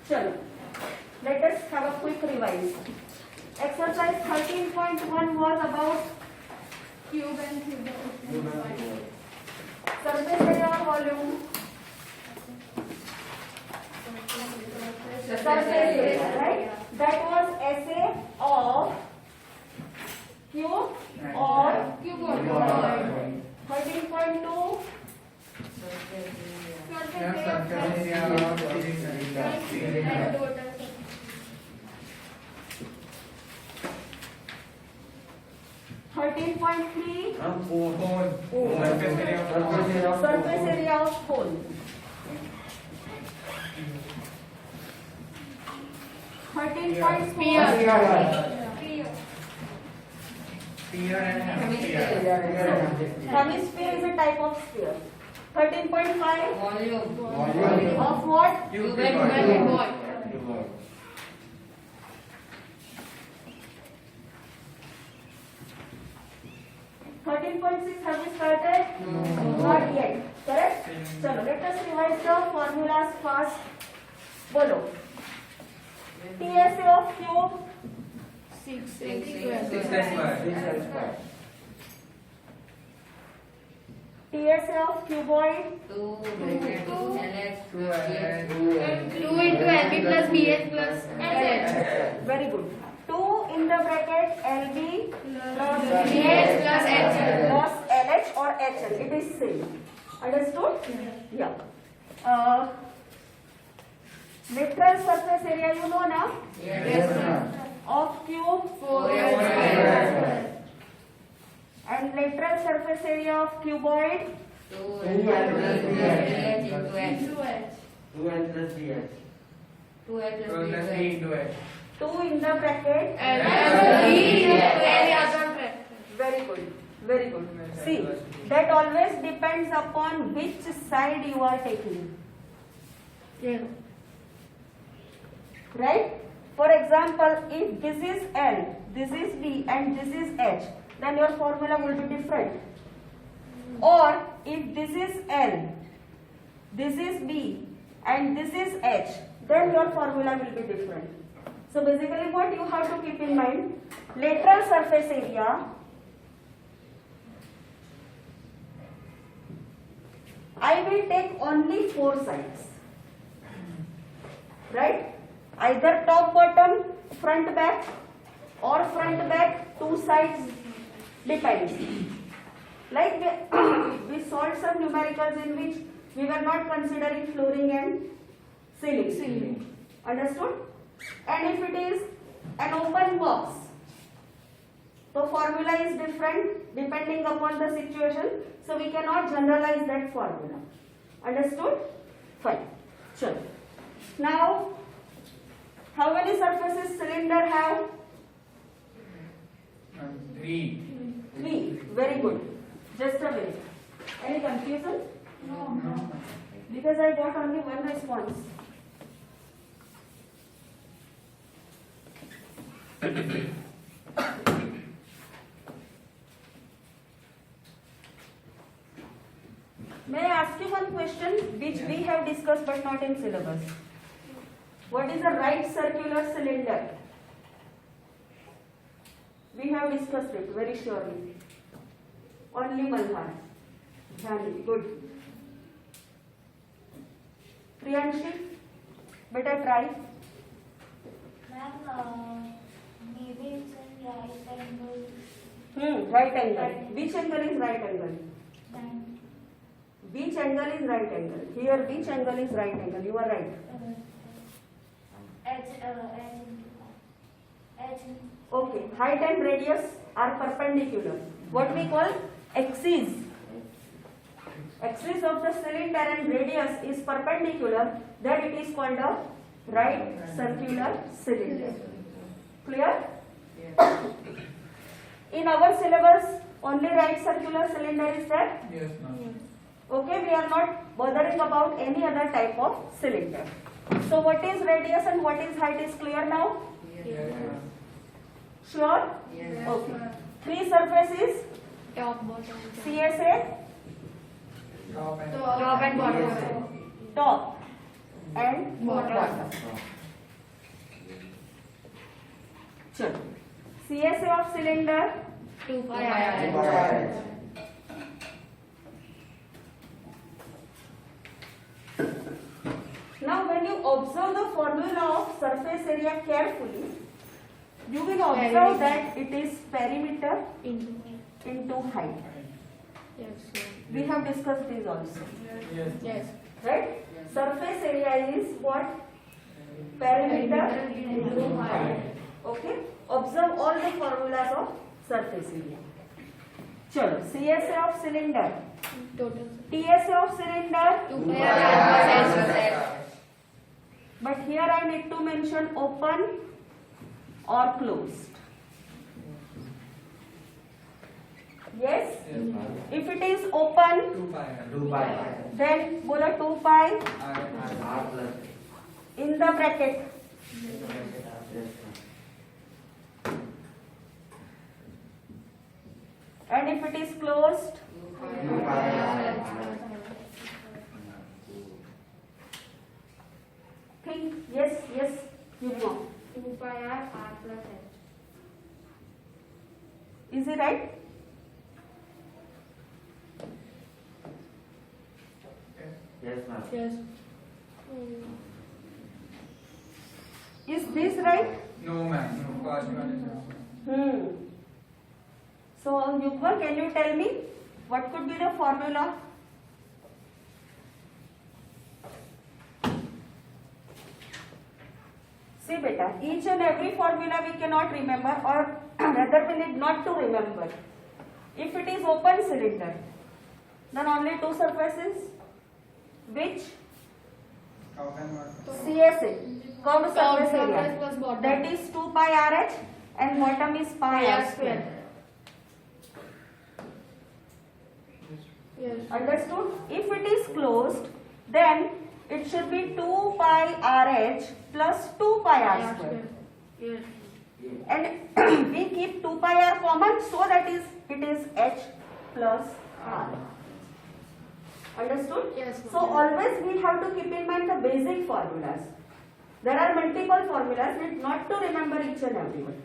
Chalo, let us have a quick revise. Exercise 13.1 was about Cube and cuboid. surface area or volume. Surface area, right? That was SA of cube or Cuboid. 13.2 Surface area of and total. 13.3 Surface surface area of hole. 13.4 hemisphere is a type of sphere. 13.5 Volume. of what? Cuboid. 13.6 have we started? Not yet. Correct? Chalo, let us revise the formulas fast. Bolo. TSA of cube, 6 TSA of cuboid, 2 into LB plus BH plus LH. very good. 2 in the bracket LB plus BH plus HL. plus LH or HL. It is same. Understood? Yeah. Literal surface area you know now? Yes, ma'am. Of cube 4 and lateral surface area of cuboid 2 into H. 2 H plus 2 in the bracket. and B into any other bracket. Very good. Very good. See, that always depends upon which side you are taking. Right? For example, if this is L, this is B and this is H, then your formula will be different. Or if this is L, this is B and this is H, then your formula will be different. So basically what you have to keep in mind, lateral surface area, I will take only 4 sides. Right? Either top bottom, front back or front back, 2 sides, depends. Like we solved some numericals in which we were not considering flooring and ceiling. Understood? And if it is an open box, the formula is different depending upon the situation, so we cannot generalize that formula. Understood? Fine. Sure. Now, how many surfaces cylinder have? 3. 3. Very good. Just a minute. Any confusion? No. Because I got only one response. May I ask you one question which we have discussed but not in syllabus? What is a right circular cylinder? We have discussed it very surely. Only one hand. Dhani, good. Priyanshi, better try. Ma'am, maybe it's in right angle. Right angle. Which angle is right angle? Then, Which angle is right angle? Here, which angle is right angle? You are right. H. Okay. Height and radius are perpendicular. What we call axis. Axis of the cylinder and radius is perpendicular. Then it is called a right circular cylinder. Clear? In our syllabus, only right circular cylinder is there. Yes, ma'am. Okay, we are not bothering about any other type of cylinder. So what is radius and what is height is clear now? Yes, ma'am. Sure? Yes. Okay. Three surfaces, Top, bottom. CSA, Top and Top and bottom. top and Bottom. Sure. CSA of cylinder, 2 pi Two r. pi. Now when you observe the formula of surface area carefully, you will observe that it is perimeter into height. Yes. We have discussed this also, Yes. Yes. right? Surface area is what? Perimeter into height. Okay? Observe all the formulas of surface area. Chalo, CSA of cylinder, Total. TSA of cylinder, 2 pi r plus s. but here I need to mention open or closed. Yes? If it is open, 2 pi. then bola 2 pi R. in the bracket. And if it is closed, think, yes, you know. 2 pi r plus s. Is it right? Yes. Is this right? No, ma'am. No, first one is no. So, Yugma, can you tell me what could be the formula? See, beta, each and every formula we cannot remember, or rather we need not to remember. If it is open cylinder, then only two surfaces, which Top and bottom. CSA, curved Top surface surface area, plus bottom. that is 2 pi RH and bottom is pi r square. Yes. Understood? If it is closed, then it should be 2 pi RH plus 2 pi r square. Yes. And we keep 2 pi r common, so that is it is H plus R. Understood? Yes, So always we have to keep in mind the basic formulas. There are multiple formulas, need not to remember each and every one.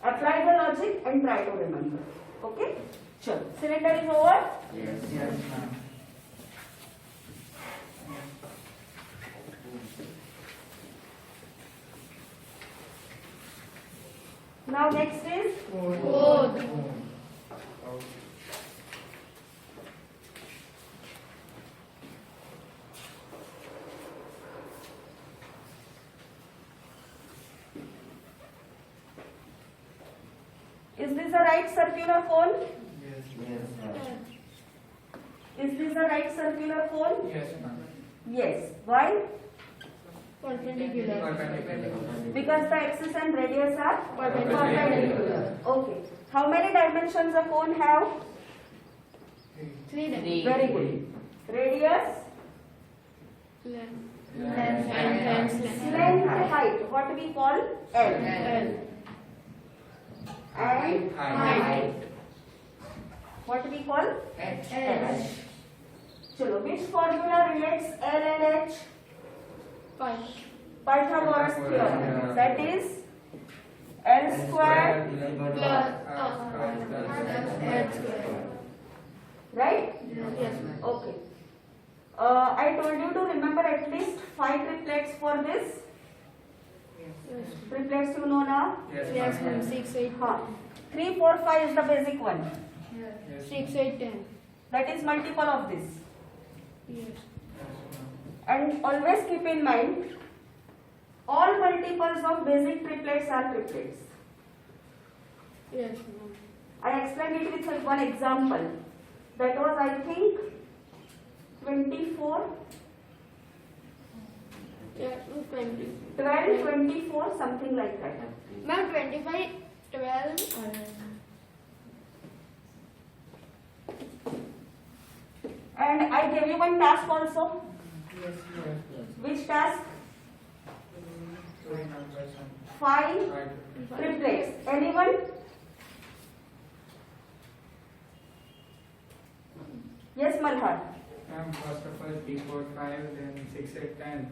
Apply the logic and try to remember. Okay? Sure. Cylinder is over. Yes, ma'am. Now next is Both. Is this a right circular cone? Yes. Is this a right circular cone? Yes, ma'am. Yes. Why? Perpendicular. Perpendicular. Because the axis and radius are Perpendicular. perpendicular. Okay. How many dimensions a cone have? 3 then. Very good. Radius, Length and length, height. What we call L. L. And Height. what we call H. Chalo, which formula relates L and H? Pi. Pythagoras theorem. That is L square, Plus H right? Yes. Okay. I told you to remember at least 5 triplets for this. Triplets you know now? Yes, ma'am. 6, 8, Huh. 3, 4, 5 is the basic one. 6, 8, 10. That is multiple of this. Yes. And always keep in mind, all multiples of basic triplets are triplets. Yes, ma'am. I explained it with one example. That was, I think, 24, Yeah, 20. 12, 24, something like that. Ma'am, 25, 12. And I gave you one task also. Which task? Find Triplets. Anyone? Yes, Malhar. First of all, 3, 4, 5, then 6, 8, 10.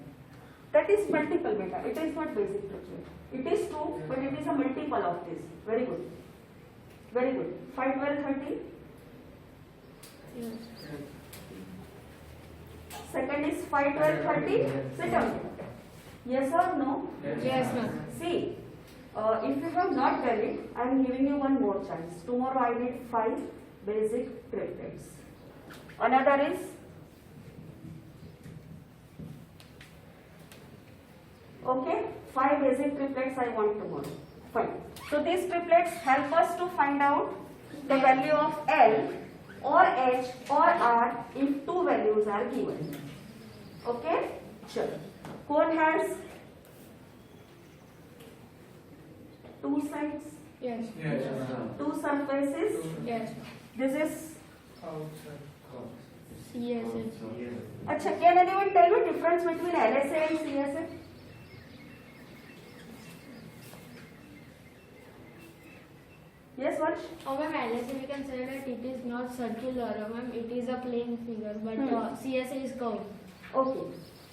That is multiple beta. It is not basic triplet. It is true, but it is a multiple of this. Very good. Very good. 5, 12, 13. Second is 5, 12, 13. Sit down. Yes or no? Yes, ma'am. See, if you have not done it, I am giving you one more chance. Tomorrow I need 5 basic triplets. Another is okay, 5 basic triplets I want tomorrow. Fine. So these triplets help us to find out the value of L or H or R if two values are given. Okay? Sure. Cone has two sides, Yes. Yes, ma'am. two surfaces. Yes. This is. Outside. CSA. Achha, can anyone tell me difference between LSA and CSA? Yes, Vansh? Oh, ma'am, LSA we can say that it is not circular, ma'am. It is a plane figure, but CSA is curved. Okay.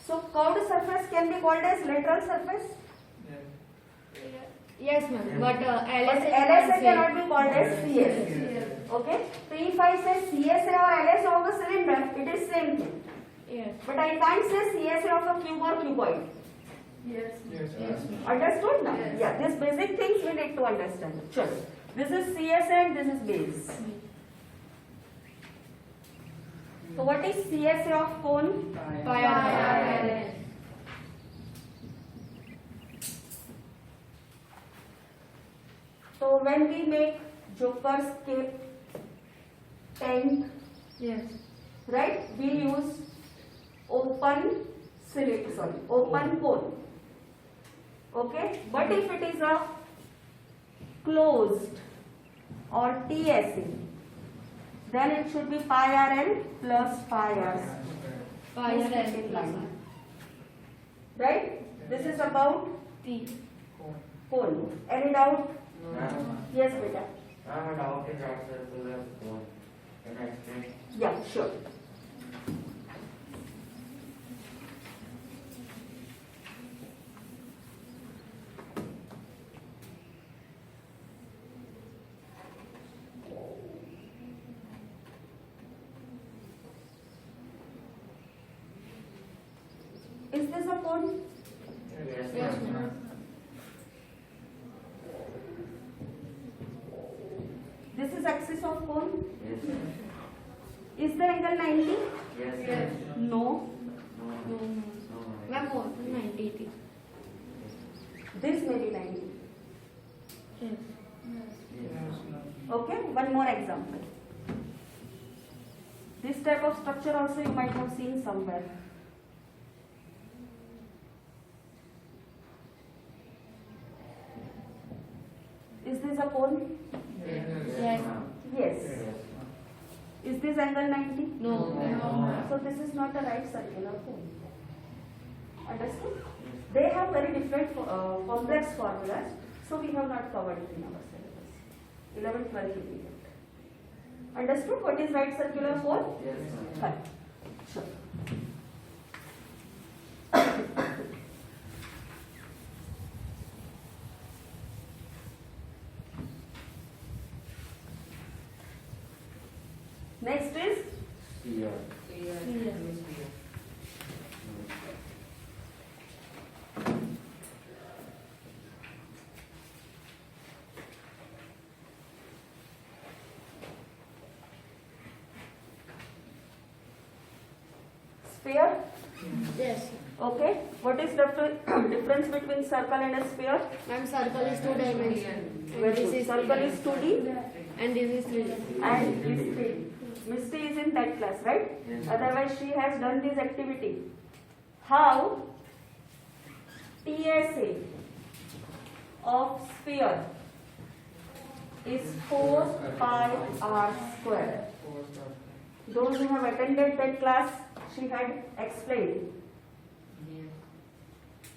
So curved surface can be called as lateral surface, Yes. Yes, ma'am. But but LSA LSA cannot be called as CSA. Okay. So if I say CSA or LSA of a cylinder, it is same thing. Yes. But I can't say CSA of a cube or cuboid. Yes. Yes. Understood now? Yes. Yeah. These basic things we need to understand. Sure. This is CSA and this is base. So what is CSA of cone? Pi R L. So when we make joker's cape, tank, Yes. right? We use open open cone. Okay? But if it is a closed or TSA, then it should be pi RL plus pi R. Pi Please R keep in L. mind. Right? This is about T. cone. Any doubt? Yes, beta. I have a doubt in right circular cone. Can I explain? Yeah, sure. Is this a cone? Yes, Yes, ma'am. ma'am. This is axis of cone. Yes, ma'am. Is the angle 90? Yes, Yes. ma'am. No. No, No, no. no. No, Ma'am, more than 90 T. This may be 90. Yes. Yes, ma'am. Okay, one more example. This type of structure also you might have seen somewhere. Is this a cone? Yes. Yes. ma'am. Yes. Yes, ma'am. Is this angle 90? No. No. So this is not a right circular cone. Understood? They have very different complex formulas, so we have not covered it in our syllabus. 11, 12 will be it. Understood what is right circular cone? Yes, ma'am. Fine. Sure. Next is Sphere. Yes. sphere. Yes. Okay. What is the difference between circle and a sphere? Ma'am, circle is 2 dimension. Very good. Circle is 2D And this is 3D. and is 3D. Misty is in that class, right? Yes. Otherwise, she has done this activity. How TSA of sphere is 4 pi r square. Those who have attended that class, she had explained.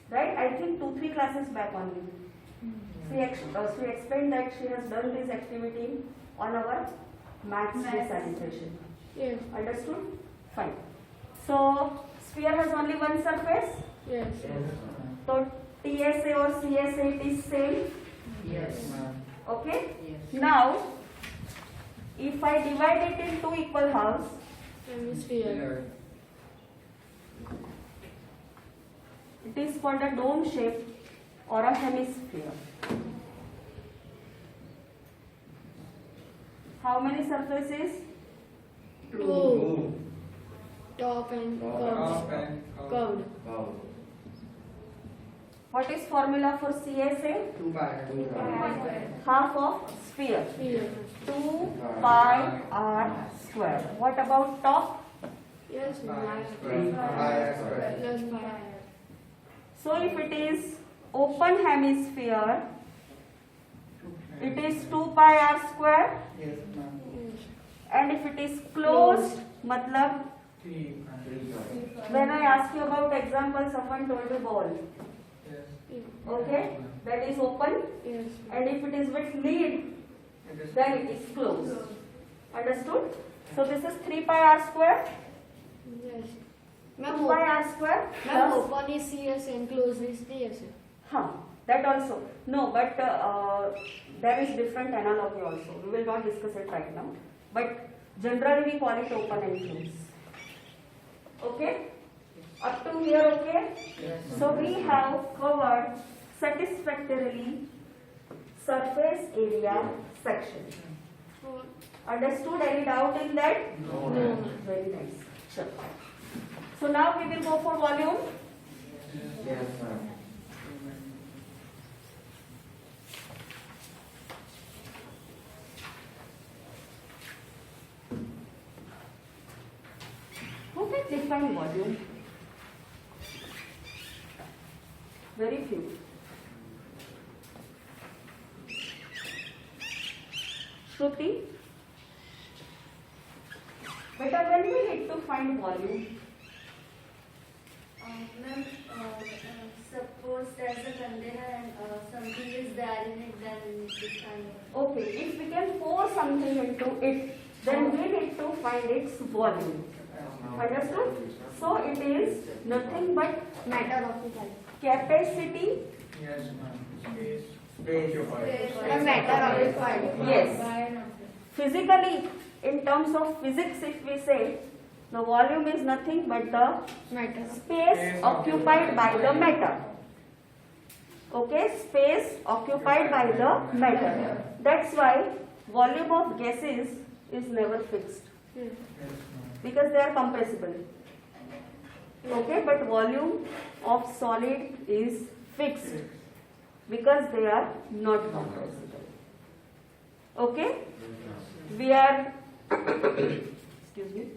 Right? I think 2-3 classes back only. She explained that she has done this activity on our maths day celebration. Yes. Understood? Fine. So sphere has only one surface. Yes. So TSA or CSA it is same. Yes, ma'am. Okay. Now, if I divide it in two equal halves, Hemisphere. it is called a dome shape or a hemisphere. How many surfaces? Two. Top and Top curved. and Curved. Wow. What is formula for CSA? 2 by. Half of sphere. Sphere. 2 pi r square. What about top? Yes. Pi Pi. square. Plus pi. So if it is open hemisphere, it is 2 pi r square. Yes, ma'am. Yes. And if it is closed, matlab 3 pi. when I ask you about example, someone told me ball. Yes. Okay, that is open. Yes. And if it is with lid, It is then it is closed. Understood? So this is 3 pi r square. Yes. 2 pi r square Ma'am, plus. open is CS and closed is TSA. Huh, that also. No, but there is different analogy also. We will not discuss it right now. But generally we call it open and close. Okay? Up to here, okay? Yes, So we have covered satisfactorily surface area section. Understood? Any doubt in that? No. No. Very nice. Sure. So now we will go for volume. Yes, ma'am. Who can define volume? Very few. Shruti? Beta, when we need to find volume, Ma'am, suppose there's a container and something is there in it, then we can. okay, if we can pour something into it, then we need to find its volume. Understood? So it is nothing but Matter of the capacity. Yes, ma'am. Space. Space. A matter of the quantity. Yes. Physically, in terms of physics, if we say, the volume is nothing but the Matter. space occupied by the matter. Okay, space occupied by the matter. That's why volume of gases is never fixed Yes. Yes, ma'am. because they are compressible. Okay, but volume of solid is fixed because they are not compressible. Okay, we are excuse me.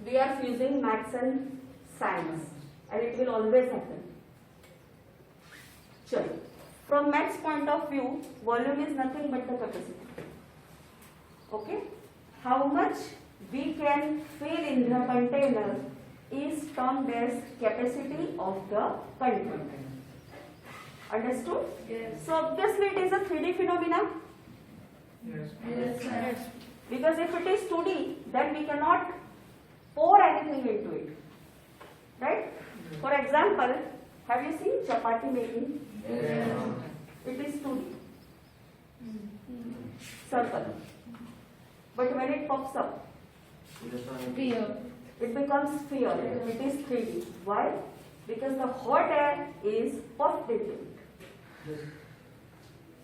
We are fusing maths and science, and it will always happen. Sure. From maths point of view, volume is nothing but the capacity. Okay? How much we can fill in the container is termed as capacity of the container. Understood? Yes. So obviously it is a 3D phenomena. Yes, Yes, ma'am. sir. Because if it is 2D, then we cannot pour anything into it. Right? For example, have you seen chapati making? Yes, ma'am. It is 2D. Circle. But when it pops up, Sphere. it becomes sphere. It is 3D. Why? Because the hot air is puffed into it.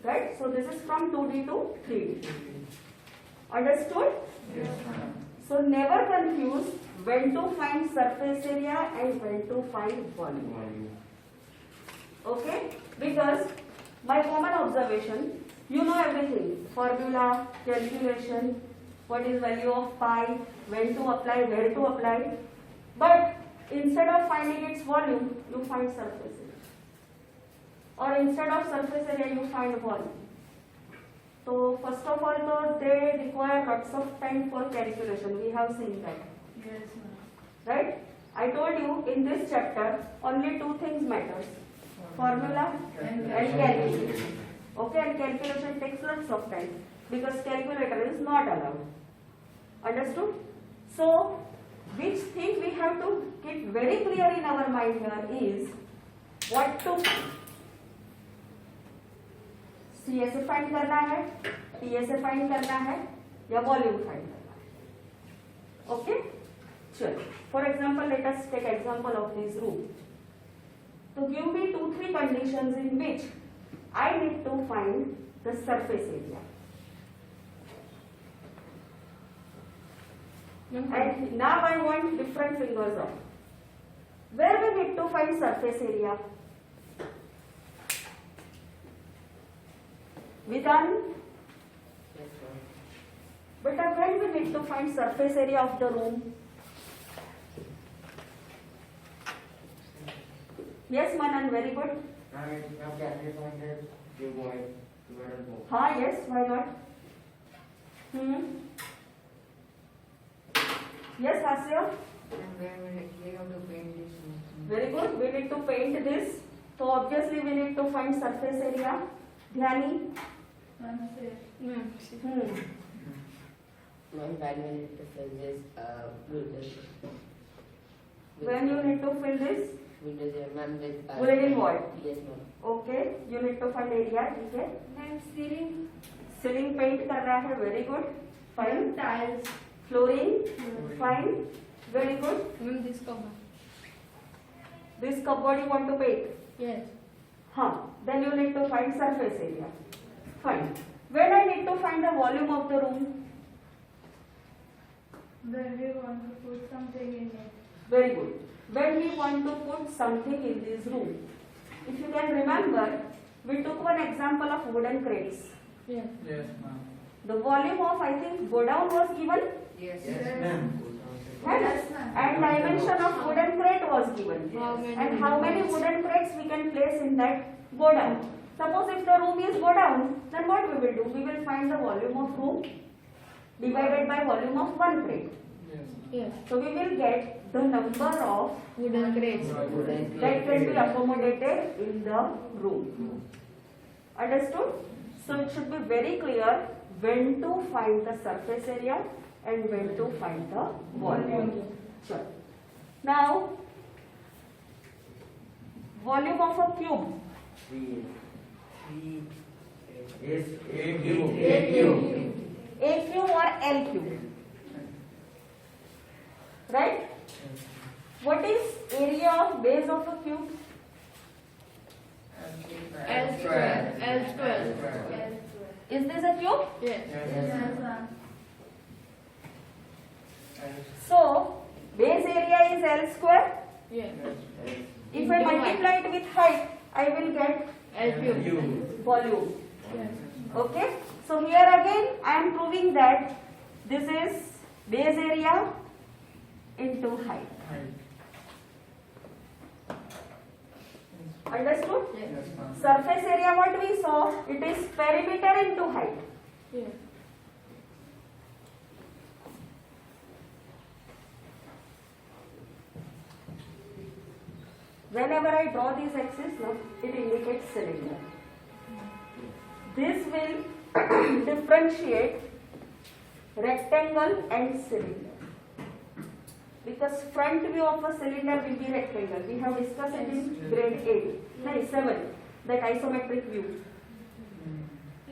Right? So this is from 2D to 3D. Understood? Yes, ma'am. So never confuse when to find surface area and when to find volume. Okay? Because by common observation, you know everything. Formula, calculation, what is value of pi, when to apply, where to apply. But instead of finding its volume, you find surface area. Or instead of surface area, you find volume. So first of all, though, they require lots of time for calculation. We have seen that. Yes, ma'am. Right? I told you in this chapter only two things matters. Formula and calculation. Okay, and calculation takes lots of time because calculator is not allowed. Understood? So, which thing we have to keep very clear in our mind here is what to find. CSA find करना है, TSA find करना है या volume find करना है. Okay, चलो. For example let us take example of this room. तो give me 2-3 conditions in which I need to find the surface area. And now I want different fingers on. Where we need to find surface area? We done? But when we need to find surface area of the room? Yes, Manan, very good. Now can we find that the void divided both? हाँ, yes, why not? Yes, Hasya. And then we have to paint this. Very good. We need to paint this. So obviously we need to find surface area. Dhyani. Ma'am, when we need to fill this bulldozer. When you need to fill this, Bulldozer, ma'am, with Bulletin board. Yes, ma'am. okay, you need to find area. ठीक है. Ma'am, ceiling. Ceiling paint कर रहा है. Very good. Fine. Tiles. Flooring. Fine. Very good. Ma'am, this cover. This cupboard you want to paint. Yes. हाँ. Then you need to find surface area. Fine. When I need to find the volume of the room. When we want to put something in it. Very good. When we want to put something in this room, if you can remember, we took one example of wooden crates. Yes. Yes, ma'am. The volume of, I think, go down was given. Yes, ma'am. Yes, and dimension of wooden crate was given. How many? And how many wooden crates we can place in that go down. Suppose if the room is go down, then what we will do? We will find the volume of room divided by volume of one crate. Yes. Yes. So we will get the number of Wooden crates. that can be accommodated in the room. Understood? So it should be very clear when to find the surface area and when to find the volume. Sure. Now, volume of a cube. Yes, A cube or L cube. Right? What is area of base of a cube? L square. L square. Is this a cube? Yes. Yes, ma'am. So, base area is L square. Yes. If I multiply it with height, I will get L cube. volume. Yes. Okay? So here again I am proving that this is base area into height. Understood? Yes, ma'am. Surface area what we saw, it is perimeter into height. Yes. Whenever I draw these axes, now it indicates cylinder. This will differentiate rectangle and cylinder. Because front view of a cylinder will be rectangle. We have discussed it in grade 8, no, 7, that isometric view.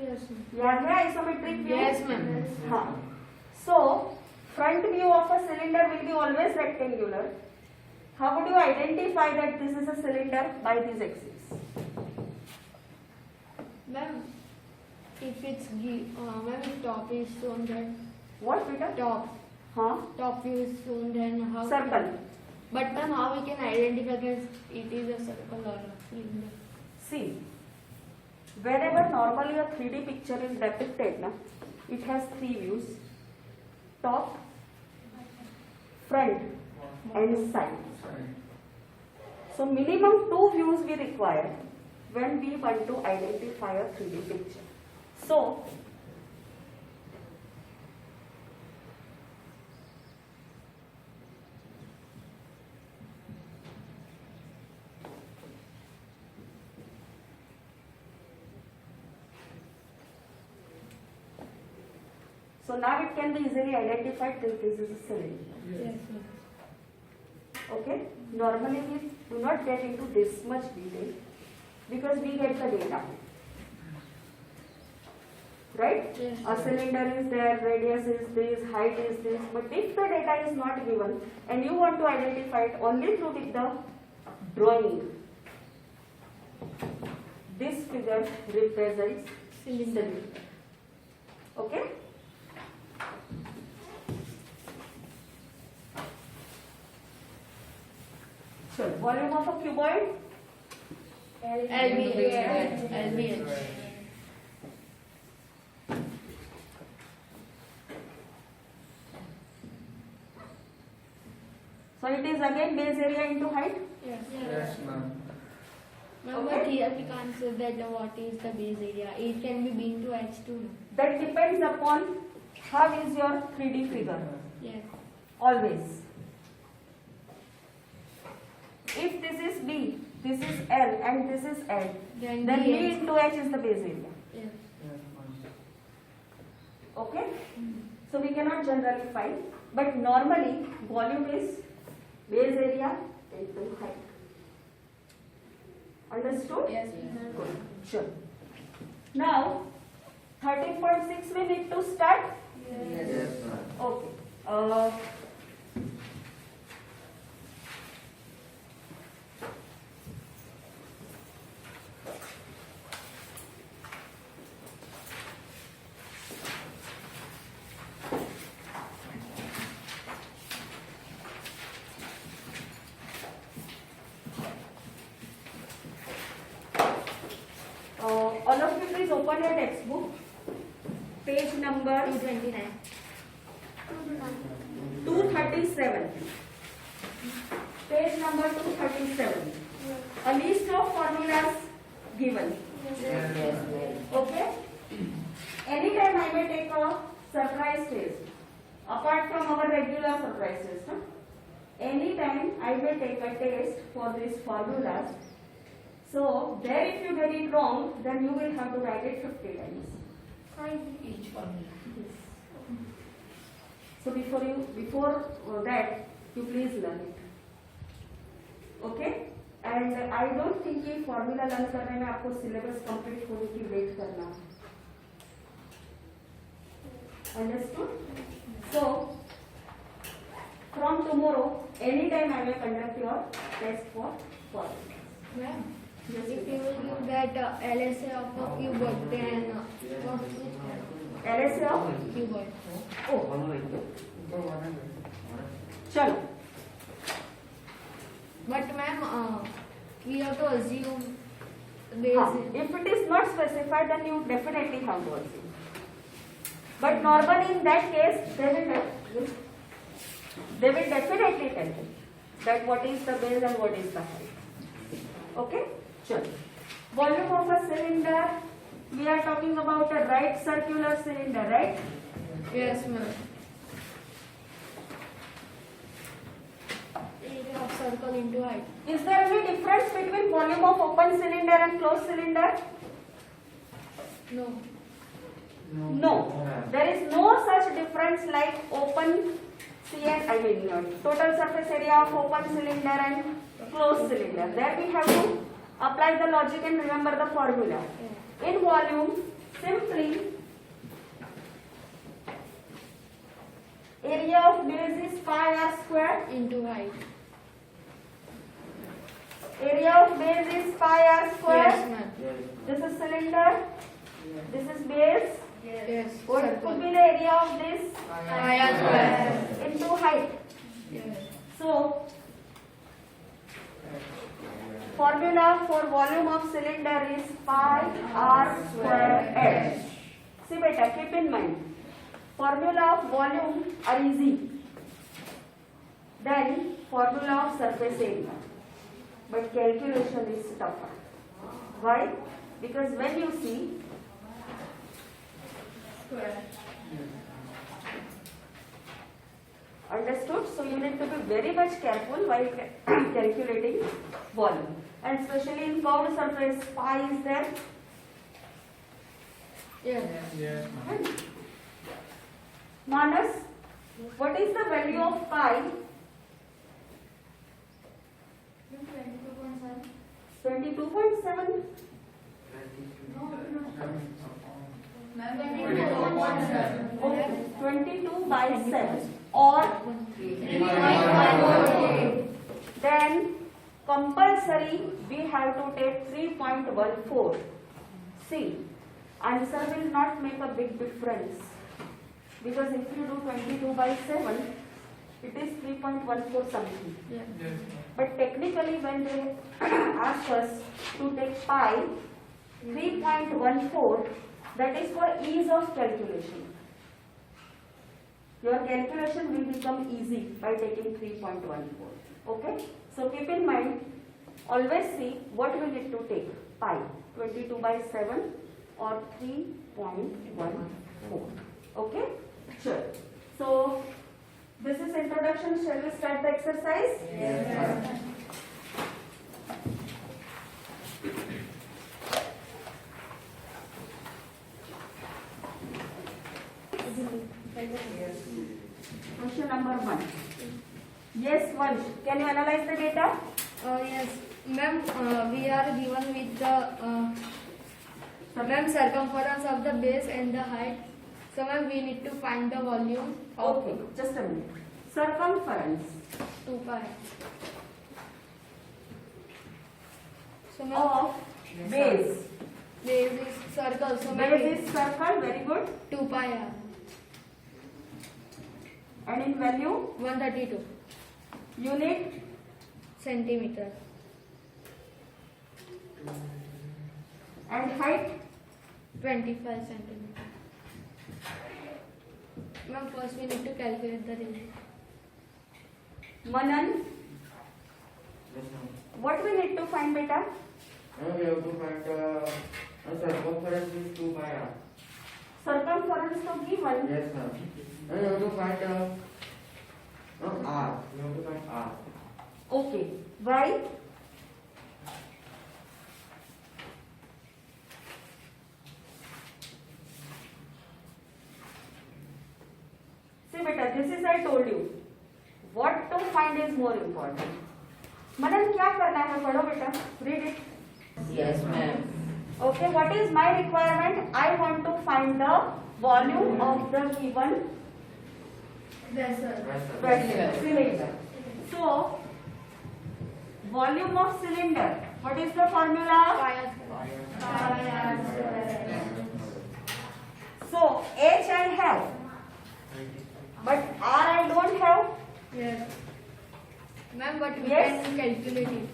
Yes. याद है isometric view? Yes, ma'am. हाँ. So, front view of a cylinder will be always rectangular. How would you identify that this is a cylinder? By these axes. Ma'am, if it's ma'am, if top is shown, then What, Peter? top Huh? view is shown, then how? Circle. But ma'am, how we can identify that it is a circle or a cylinder? See, wherever normally a 3D picture is depicted, na, it has three views: top, front, and side. So minimum two views we require when we want to identify a 3D picture. So, So now it can be easily identified that this is a cylinder. Yes, ma'am. Okay? Normally we do not get into this much detail because we get the data. Right? Yes. A cylinder is there, radius is this, height is this. But if the data is not given and you want to identify it only through with the drawing, this figure represents cylinder. Okay? So, volume of a cuboid? LBH. So, it is again base area into height? Yes. Yes, ma'am. Ma'am, but here we can't say that what is the base area. It can be being to h too. That depends upon how is your 3D figure. Yes. Always. If this is B, this is L and this is L, Then then B BH. into H is the base area. Yes. Yes, ma'am. Okay? So we cannot generally find, but normally volume is base area into height. Understood? Yes. Good. Sure. Now, 13.6 we need to start? Yes, ma'am. Okay. All of you please open your textbook. Page number 229. 237. Page number 237. A list of formulas given. Yes, ma'am. Okay? Anytime I may take a surprise test. Apart from our regular surprise test. Huh? Anytime I may take a test for these formulas. So, there if you get it wrong, then you will have to write it 50 times. Each formula. So before that, you please learn it. Okay? And I don't think ये formula learn करने में आपको syllabus complete होने की wait करना. Understood? So from tomorrow, anytime I will conduct your test for formulas. Ma'am, Yes, if you will give that LSA of a cuboid, then what LSA of cuboid? oh, चलो. But ma'am, we have to assume base. If it is not specified, then you definitely have to assume. But normally in that case, they will definitely tell you that what is the base and what is the height. Okay? Sure. Volume of a cylinder, we are talking about a right circular cylinder, right? Yes, ma'am. Area of circle into height. Is there any difference between volume of open cylinder and closed cylinder? No. No. There is no such difference like open total surface area of open cylinder and closed cylinder. There we have to apply the logic and remember the formula. In volume, simply area of base is pi r square. Into height. Area of base is pi r square. Yes, ma'am. This is cylinder. This is base. Yes. What could Circle. be the area of this? Pi r square. Into height. Yes. So, formula for volume of cylinder is pi r square h. See beta, keep in mind. Formula of volume are easy. Then formula of surface area. But calculation is tougher. Why? Because when you see Square. understood, so you need to be very much careful while calculating volume. And especially in curved surface, pi is there. Yes. Yes, ma'am. Manas, what is the value of pi? 22.7. Ma'am, Okay, 22 by 7 or 3.14. then compulsory we have to take 3.14. See, answer will not make a big difference because if you do 22 by 7, it is 3.14 something. Yeah. Yes. But technically when they ask us to take pi 3.14, that is for ease of calculation. Your calculation will become easy by taking 3.14. Okay? So keep in mind, always see what we need to take. Pi 22 by 7 or 3.14. Okay? Sure. So this is introduction. Shall we start the exercise? Yes. Question number 1. Yes, Vansh. Can you analyze the data? Yes, ma'am, we are given with the ma'am circumference of the base and the height. So ma'am, we need to find the volume of Okay, just a minute. Circumference 2 pi. So ma'am, of base. base is circle. So ma'am, Base is circle, very good. 2 pi r. And in value, 132 unit, centimeter. and height. 25 centimeter. Ma'am, first we need to calculate the range. Manan, Yes, ma'am. what we need to find, beta? Now we have to find circumference is 2 by r. Circumference to given. Yes, ma'am. Now we have to find r. We have to find r. Okay. Why? See, beta, this is I told you. What to find is more important. Manan, क्या करना है? पढ़ो बेटा. Read it. Yes, ma'am. Okay, what is my requirement? I want to find the volume of the given Vessel. vessel, cylinder. So, volume of cylinder. What is the formula? So, H I have, but R I don't have. Yes. Ma'am, but we Yes. can calculate it.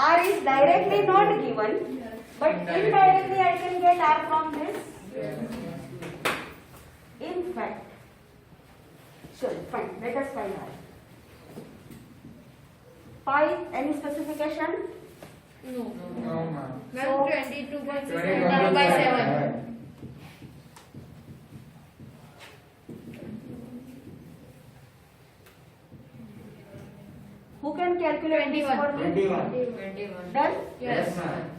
R is directly not given, but indirectly I can get R from this. In fact, sure, fine. Let us find R. Pi, any specification? No. No, ma'am. Ma'am, So- 22.6 by 7. Who can calculate this 21. for me? 21. Done? Yes, ma'am.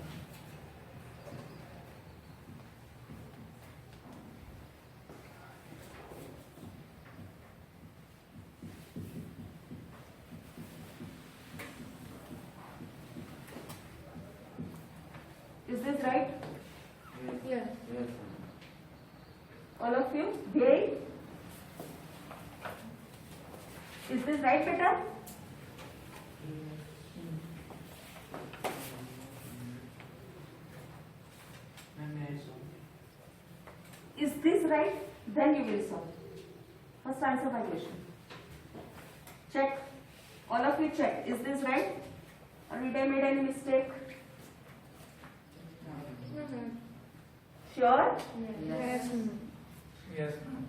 Is this right? Yeah. Yes, All of you? They? Is this right, beta? Is this right? Then you will solve. First answer my question. Check. All of you check. Is this right? Or did I made any mistake? No, ma'am. Sure? Yes, ma'am. Yes, ma'am.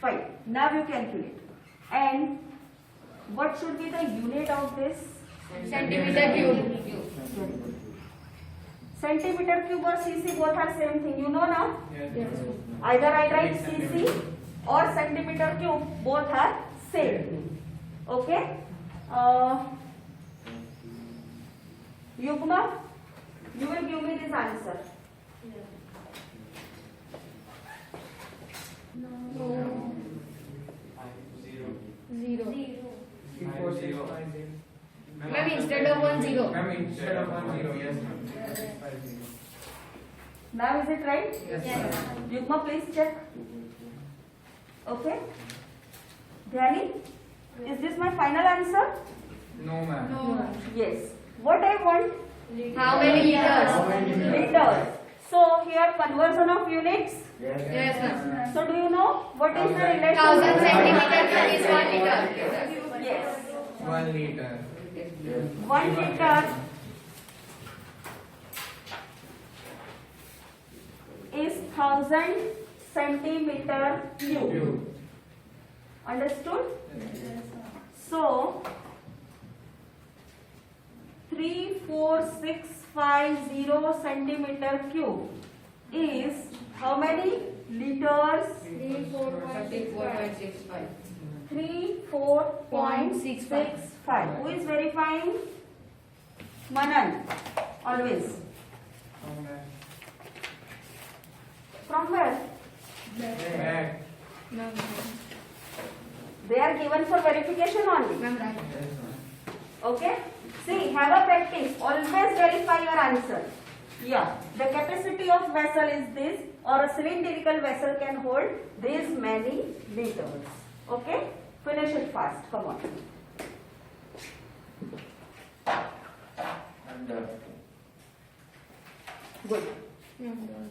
Fine. Now you calculate. And what should be the unit of this? Centimeter cube. Centimeter cube or cc both are same thing. You know now? Yes. Either I write cc or centimeter cube. Both are same. Okay? Yugma, you will give me this answer. No. instead of 10. Ma'am, instead of 10, yes, ma'am. 50. Now is it right? Yes, Yes. ma'am. Yugma, please check. Okay. Dhyani, is this my final answer? No, ma'am. No. Yes. What I want? How many liters? Liters. So here conversion of units. Yes, ma'am. So do you know what is the relation? 1000 centimeter is 1 liter. Yes. 1 liter. 1 liter is 1000 centimeter cube. Cube. Understood? So 34650 centimeter cube is how many liters? 34.65. 34.65. Who is verifying? Manan. Always. From there. From where? Back. Ma'am, They are given for verification only. ma'am, right. Yes, ma'am. Okay? See, have a practice. Always verify your answer. Yeah. The capacity of vessel is this, or a cylindrical vessel can hold this many liters. Okay? Finish it fast. Come on. And Good. Ma'am, done.